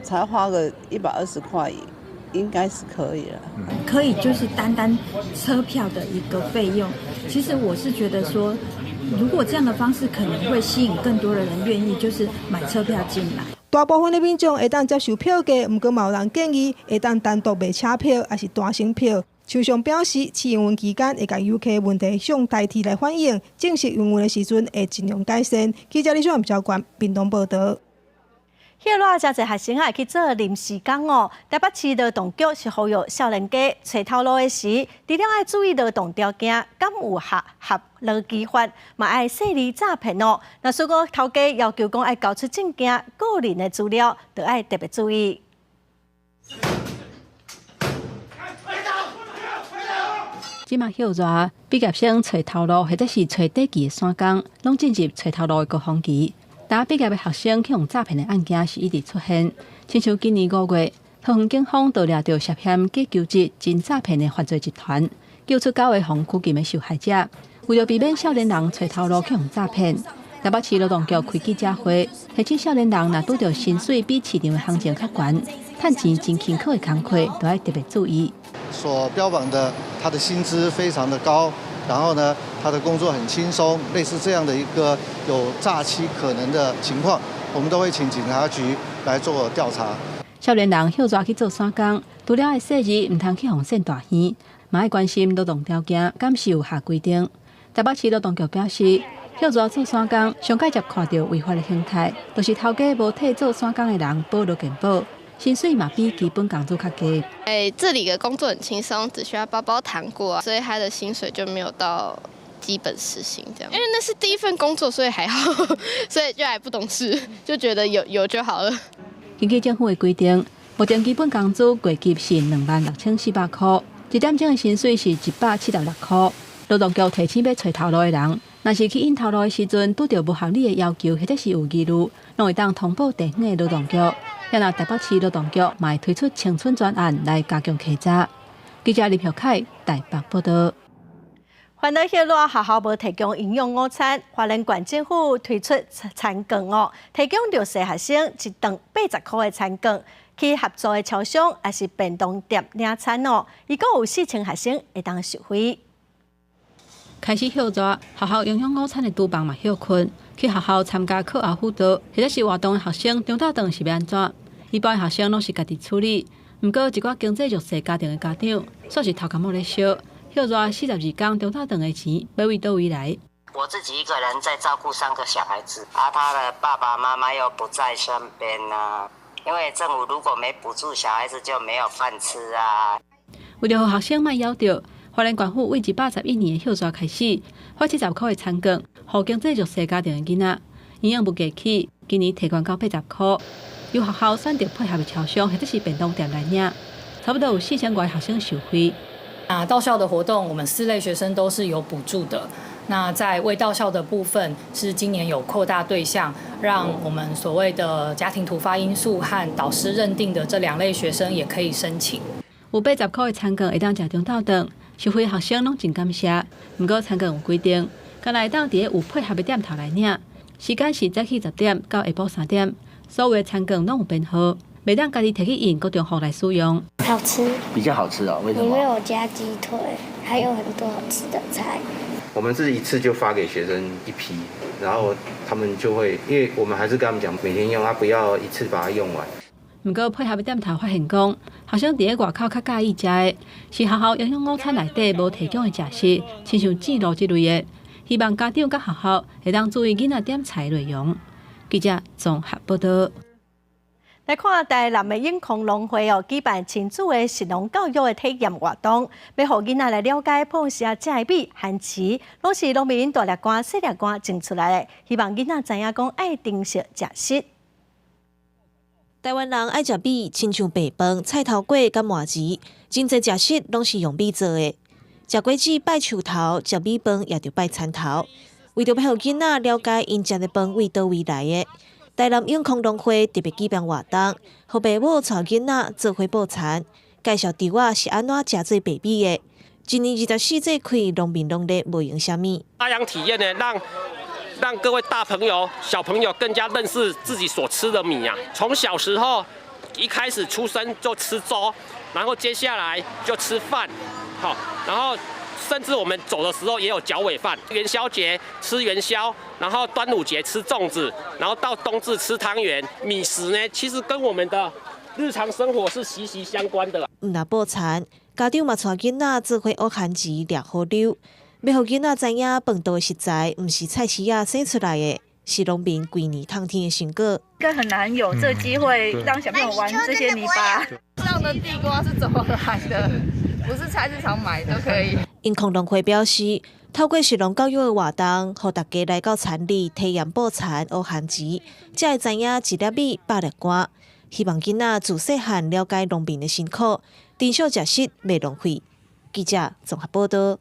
才花个120块，应该是可以了。可以就是单单车票的一个费用。其实我是觉得说，如果这样的方式可能会吸引更多的人愿意就是买车票进来。大部分的民众会当接受票价，毋过嘛有人建议会当单独卖车票，还是单程票。首相表示，试营运期间会将游客问题向台铁来反映，正式营运的时阵会尽量改善。记者李小照关屏东报道。迄个真侪学生会去做临时工哦。台北市劳动局是呼吁少年家找头路的时，除了爱注意劳动条件，敢有合劳基法，嘛爱细腻诈骗哦。那如果头家要求讲爱交出证件、个人的资料，就爱特别注意。即马休热，毕业生找头路或者是找短期的散工，拢进入找头路的高峰期。大毕业的学生去用诈骗的案件是一直出现，亲像今年5月，桃园警方就抓到涉嫌假求职、真诈骗的犯罪集团，救出9位红区金的受害者。为了避免少年人找头路去用诈骗，台北市劳动局开记者会，提醒少年人若拄到薪水比市场的行情较悬、趁钱真辛苦的工课，都要特别注意。所标榜的他的薪资非常的高。然后呢，他的工作很轻松，类似这样的一个有诈欺可能的情况，我们都会请警察局来做调查。少年人休抓去做散工，除了爱细字，唔通去红线大耳，嘛爱关心劳动条件敢是有下规定。台北市劳动局表示，休抓做散工，上界接看到违法的形态，就是头家无替做散工的人保劳健保。薪水嘛比基本工资较低。这里的工作很轻松，只需要包包糖果，所以他的薪水就没有到基本时薪这样。因为那是第一份工作，所以还好，所以就还不懂事，就觉得有就好了。根据政府的规定，目前基本工资月级是26400块，一点钟的薪水是176块。劳动局提醒要找头路的人，若是去应头路的时阵，拄到不合理的要求或者是有疑虑，拢会当通报地方的劳动局。也若台北市劳动局嘛会推出青春专案来加强稽查。记者李朴凯台北报道。烦恼迄落学校无提供营养午餐，花莲县政府推出餐券哦，提供着细学生一顿80块的餐券，去合作的超商还是便当店领餐哦。伊共有4000学生会当受惠。开始休热，学校营养午餐的厨房嘛休困。去学校参加课后辅导或者是活动的学生，中昼顿是要安怎？一般的学生拢是家己处理。不过，一寡经济弱势家庭的家长，算是头壳冇咧烧。休热42天中昼顿的钱要为倒位来？我自己一个人在照顾3个小孩子，他的爸爸妈妈又不在身边啊。因为政府如果没补助，小孩子就没有饭吃啊。为了让学生莫夭折，花莲县府为111年的休热开始，发70块的餐券，予经济弱势家庭的囡仔。营养不价起，今年提悬到80块。由学校选择配合的超商或者是便当店来领，差不多有4000多学生受惠。到校的活动，我们4类学生都是有补助的。那在未到校的部分，是今年有扩大对象，让我们所谓的家庭突发因素和导师认定的这2类学生也可以申请。有80块的餐券会当食中昼顿，受惠学生拢真感谢。不过餐券有规定，敢来当伫有配合的店头来领，时间是早起10点到下晡3点。所有的餐券拢有编号，袂当家己摕去印各种户来使用。好吃，比较好吃哦，为什么？里面有加鸡腿，还有很多好吃的菜。我们是一次就发给学生一批，然后他们就会，因为我们还是跟他们讲每天用，不要一次把它用完。不过配合的店头发现讲，学生伫外口较介意食的，是学校营养午餐内底无提供的食食，亲像糋卤之类的。希望家长甲学校会当注意囡仔点菜内容。记者综合报道。来看台南的永康农会哦，举办亲子的食农教育的体验活动，要互囡仔来了解螃蟹、菜米、番薯，拢是农民大粒瓜、细粒瓜种出来的。希望囡仔知影讲爱珍惜食食。台湾人爱食米，亲像白饭、菜头粿、甲麻糍，真侪食食拢是用米做的。食果子拜树头，食米饭也着拜田头。为着要互囡仔了解因食的饭为倒位来的，台南永康农会特别举办活动，互爸母带囡仔做伙报田，介绍猪仔是安怎食做白米的。今年24节开，农民拢咧无用啥物。发扬体验呢，让各位大朋友、小朋友更加认识自己所吃的米啊。从小时候一开始出生就吃粥，然后接下来就吃饭，好，然后甚至我们走的时候也有脚尾饭。元宵节吃元宵，然后端午节吃粽子，然后到冬至吃汤圆。米食呢，其实跟我们的日常生活是息息相关的。唔若补餐，家长嘛带囡仔做伙学番薯、掠好溜，要互囡仔知影饭道的食材，唔是菜市仔生出来的，是农民规年通天的成果。更很难有这机会让小朋友玩这些泥巴。这样的地瓜是怎么来的？不是菜市场买都可以。因空农会表示，透过食农教育的活动，互大家来到田里体验捕田、学番薯，才会知影一粒米百粒瓜。希望囡仔自细汉了解农民的辛苦，珍惜食食，袂浪费。记者综合报道。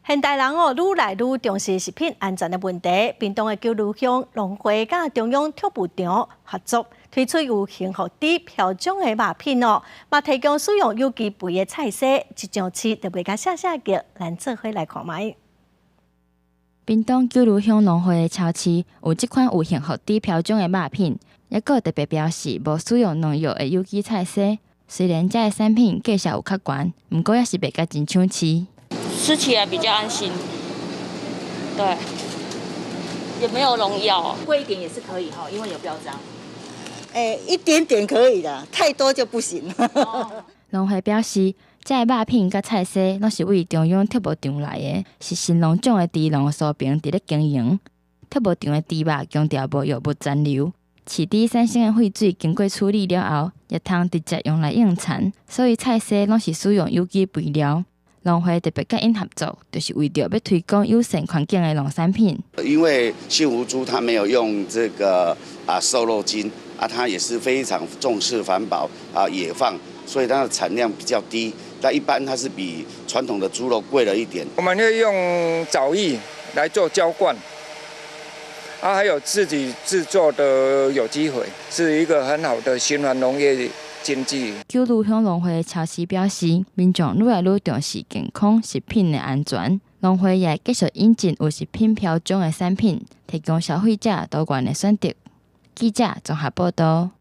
现代人愈来愈重视食品安全的问题。屏东的九如乡农会甲中央畜牧场合作，推出有幸福猪标种的肉品嘛提供使用有机肥的菜色，一张市特别甲下叫咱做伙来看卖。屏东九如乡农会的超市有这款有幸福猪标种的肉品，也个特别表示无使用农药的有机菜色。虽然这个产品价钱有较悬，不过也是袂甲真抢市。吃起来比较安心，对，也没有农药，贵一点也是可以哈，因为有标章。一点点可以的，太多就不行。农会表示，这个肉品甲菜色拢是为中央畜牧场来的，是新农种的猪农所平伫咧经营。畜牧场的猪肉强调无药物残留，饲猪产生的废水经过处理了后，也通直接用来用餐，所以菜色拢是使用有机肥料。农会特别甲因合作，就是为着要推广友善环境的农产品。因为幸福猪它没有用这个瘦肉精它也是非常重视环保野放，所以它的产量比较低。但一般它是比传统的猪肉贵了一点。我们会用藻液来做浇灌，还有自己制作的有机肥，是一个很好的循环农业。九如乡农会超市表示，民众愈来愈重视健康食品的安全，农会也继续引进有食品标种的产品，提供消费者多元的选择。记者综合报道。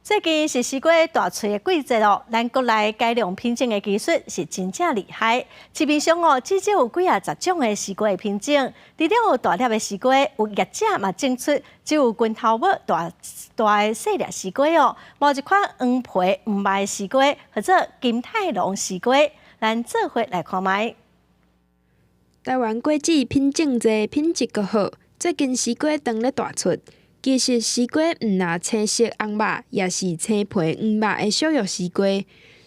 最近是西瓜大炊的季节咱国内改良品种的技术是真正厉害。市面上至少有几10种的西瓜的品种，除了大粒的西瓜，有业者嘛种出只有拳头尾大的细粒西瓜无一款黄皮黄白的西瓜，或者金泰龙西瓜，咱做伙来看卖。台湾果子品种多，品质阁好，最近西瓜当咧大出。其实西瓜毋若青色红肉，也是青皮黄肉的小玉西瓜。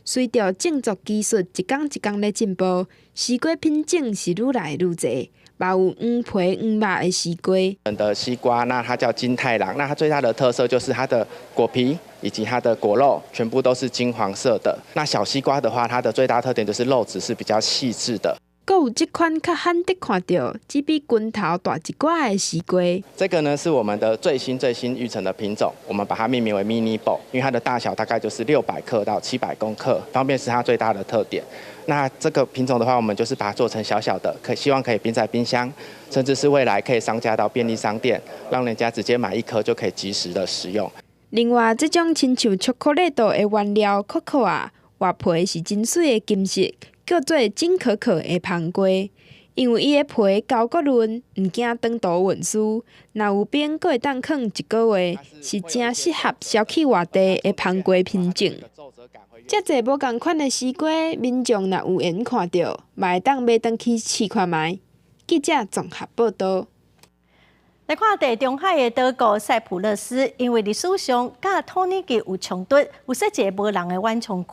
随着种植技术一天一天咧进步，西瓜品种是愈来愈多，嘛有黄皮黄肉的西瓜。的西瓜，那它叫金太郎，那它最大的特色就是它的果皮以及它的果肉全部都是金黄色的。那小西瓜的话，它的最大特点就是肉质是比较细致的。阁有这款较罕得看到，只比拳头大一寡的西瓜。这个呢是我们的最新育成的品种，我们把它命名为 Mini Ball， 因为它的大小大概就是600克到700公克，方便是它最大的特点。那这个品种的话，我们就是把它做成小小的，希望可以冰在冰箱，甚至是未来可以上架到便利商店，让人家直接买1颗就可以及时的食用。另外，这种亲像巧克力豆的原料可可外皮是真水的金色。叫做金可可的香瓜，因为伊的皮厚骨润，毋惊长途运输，若有冰，阁会当放1个月，是真适合消气外地的香瓜品种。遮济无共款的西瓜，民众若有缘看到，嘛会当买回去试看卖。记者综合报道。来看地中海的岛国塞浦路斯，因为历史上甲土耳其有冲突，有说一个无人的缓冲区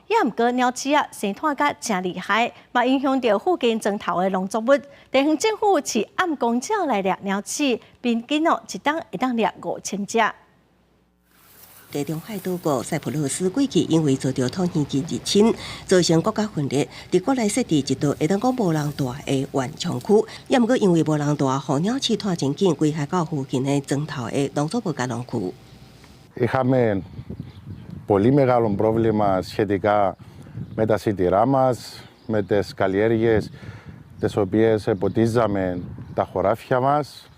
也毋过鸟鼠生态甲真厉害，嘛影响到附近庄头的农作物。地方政府饲暗公鸟来掠鸟鼠，平均一档会当掠5000只。地中海岛国塞浦路斯过去因为遭到土耳其入侵，造成国家分裂，伫国内设置一道会当讲无人住的缓冲区，也毋过因为无人住，候鸟鼠拖真紧，危害到附近的庄头的农作物甲农区。Είχαμε πολύ μεγάλο πρόβλημα σχετικά με τα σιτηρά μας, με τις καλλιέργειες τις οποίες ποτίζαμε τα χωράφια μας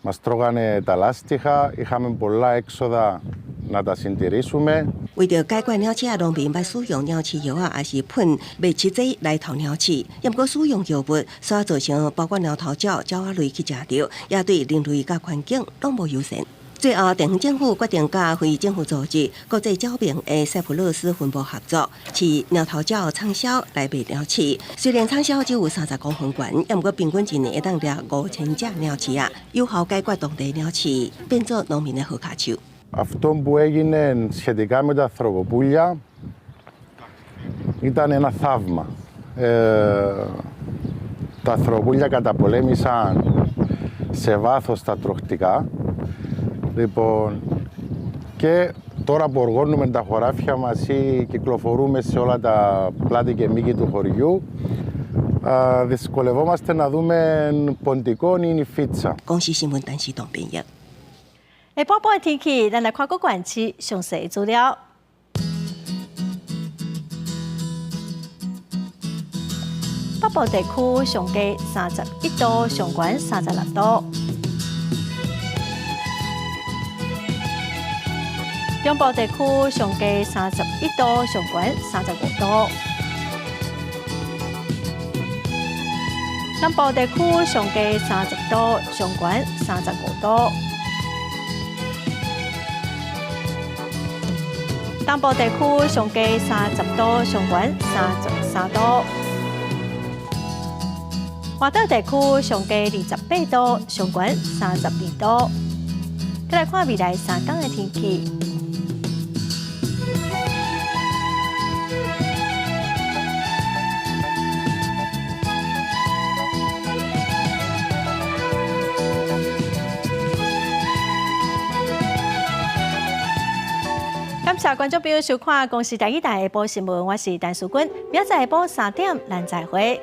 Μας τρώγανε τα λάστιχα, είχαμε πολλά έξοδα να τα συντηρήσουμε. 为着解决鸟鼠农民要使用鸟鼠药还是喷灭鼠剂来逃鸟鼠，也毋过使用药物，所造成包括鸟头鸟、鸟仔类去食着，也对人类甲环境拢无友善。最后，地方政府决定甲非政府组织、国际鸟鸣的塞浦路斯分部合作，饲鸟头鸟畅销来卖鸟鼠。虽然畅销只有30公分悬，也毋过平均一年会当掠5000只鸟鼠啊，有效解决当地鸟鼠，变做农民的好卡手。 Αυτό που έγινε σχετικά με τα ανθρωποπούλια ήταν ένα θαύμα. Τα ανθρωποπούλια καταπολέμησαν σε βάθος τα τροχτικά. Λοιπόν, και τώρα που οργώνουμε τα χωράφια μας ή κυκλοφορούμε σε όλα τα πλάτη και μήκη του χωριού, δυσκολευόμαστε να δούμε ποντικό ή νηφίτσα. 下晡晡的天气，咱来看各县市详细资料。北部地区上低31度，上悬36度；中部地区上低31度，上悬35度；南部地区上低30度，上悬35度。 东部地区上低30度，上悬33度；华岛地区上低28度，上悬32度。再来看未来3天的天气。感谢观众朋友收看《公视台语台下晡新闻》，我是陈淑君，明仔载下晡3点，咱再会。